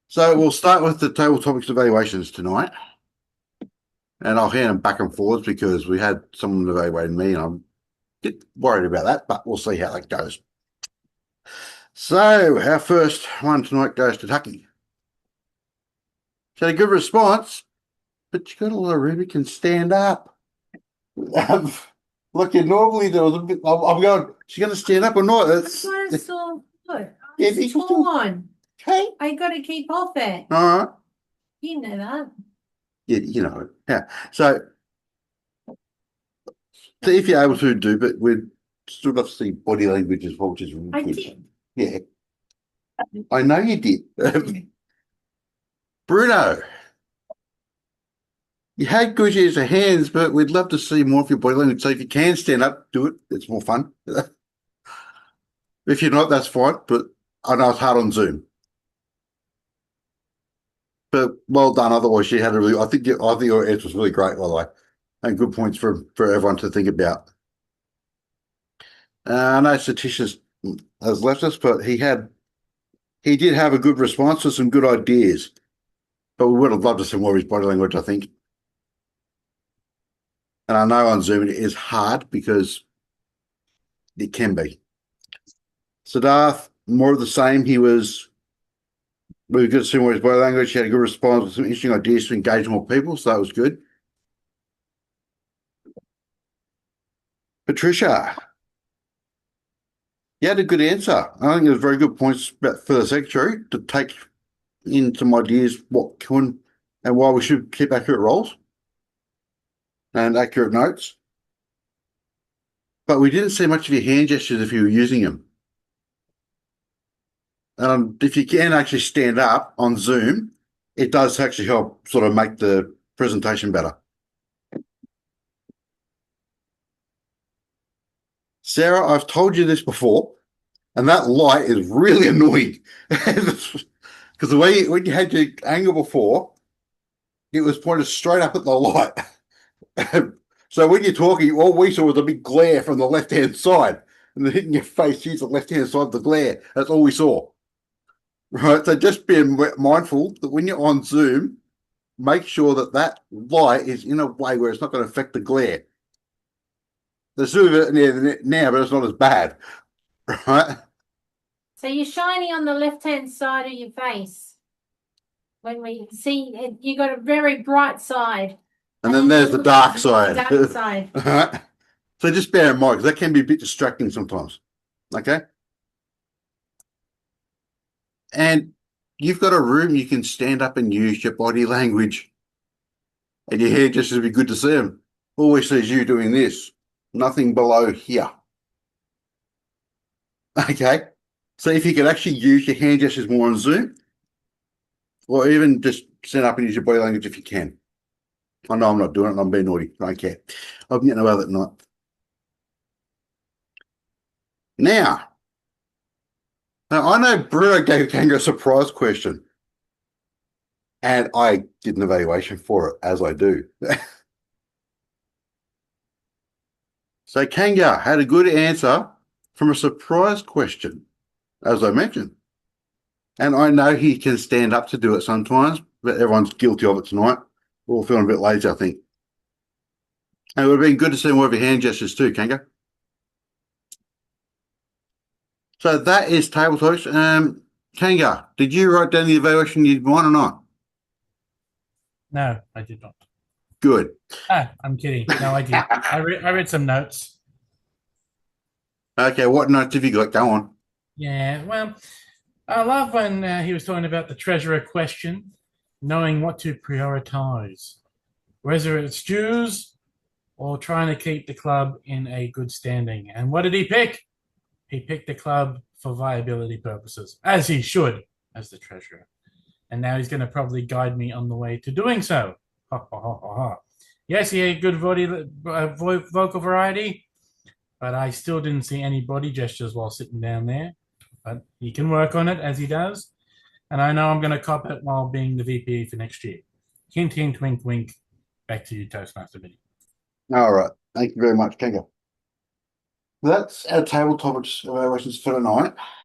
So we'll start with the table topics evaluations tonight. And I'll hand them back and forwards because we had someone evaluating me and I'm a bit worried about that, but we'll see how that goes. So our first one tonight goes to Tucky. She had a good response, but she got a lot of room. You can stand up. Look, normally there was a bit. I'm going. She's going to stand up or not? It's so good. Yeah, It's torn. Okay. I got to keep off it. All right. You know that. Yeah, you know it. Yeah. So if you're able to do, but we'd still got to see body language as well, which is really I good. did. Yeah. I know you did. Bruno. You had good use of hands, but we'd love to see more of your body language. So if you can stand up, do it. It's more fun. If you're not, that's fine. But I know it's hard on Zoom. But well done. Otherwise, you had a really. I think your answer was really great, by the way, and good points for everyone to think about. I know Satish's has left us, but he did have a good response with some good ideas. But we would have loved to see more of his body language, I think. And I know on Zoom it is hard because it can be. Siddharth, more of the same. We were good to see more of his body language. He had a good response with some interesting ideas to engage more people, so that was good. Patricia, you had a good answer. I think it was very good points for the secretary to take in some ideas what can and why we should keep accurate roles and accurate notes. But we didn't see much of your hand gestures if you were using them. If you can actually stand up on Zoom, it does actually help sort of make the presentation better. Sarah, I've told you this before, and that light is really annoying. Because the way when you had your angle before, it was pointed straight up at the light. So when you're talking, all we saw was a big glare from the left-hand side. And then hitting your face, use the left-hand side of the glare. That's all we saw. Right, so just be mindful that when you're on Zoom, make sure that that light is in a way where it's not going to affect the glare. There's sort of it now, but it's not as bad, right? So you're shining on the left-hand side of your face. When we see it, you got a very bright side. And then there's the dark side. Dark side. All right. So just bear in mind, because that can be a bit distracting sometimes. Okay. And you've got a room you can stand up and use your body language. And your hair just would be good to see them. Always sees you doing this. Nothing below here. Okay. So if you could actually use your hand gestures more on Zoom, or even just stand up and use your body language if you can. I know I'm not doing it and I'm being naughty. I don't care. I'm getting away with it tonight. Now, I know Bruno gave Kanga a surprise question. And I did an evaluation for it, as I do. So Kanga had a good answer from a surprise question, as I mentioned. And I know he can stand up to do it sometimes, but everyone's guilty of it tonight. We're all feeling a bit lazy, I think. And it would have been good to see more of your hand gestures too, Kanga. So that is table talks. Kanga, did you write down the evaluation you'd want or not? No, I did not. Good. Ah, I'm kidding. No, I did. I read some notes. Okay, what notes have you got? Go on. Yeah, well, I love when he was talking about the treasurer question, knowing what to prioritize, whether it's dues or trying to keep the club in a good standing. And what did he pick? He picked the club for viability purposes, as he should, as the treasurer. And now he's going to probably guide me on the way to doing so. Ha, ha, ha, ha, ha. Yes, he had good vocal variety, but I still didn't see any body gestures while sitting down there. But he can work on it as he does. And I know I'm going to cop it while being the VP for next year. Hint, hint, wink, wink. Back to you, Toastmaster Benny. All right. Thank you very much, Kanga. That's our table topics evaluations for tonight.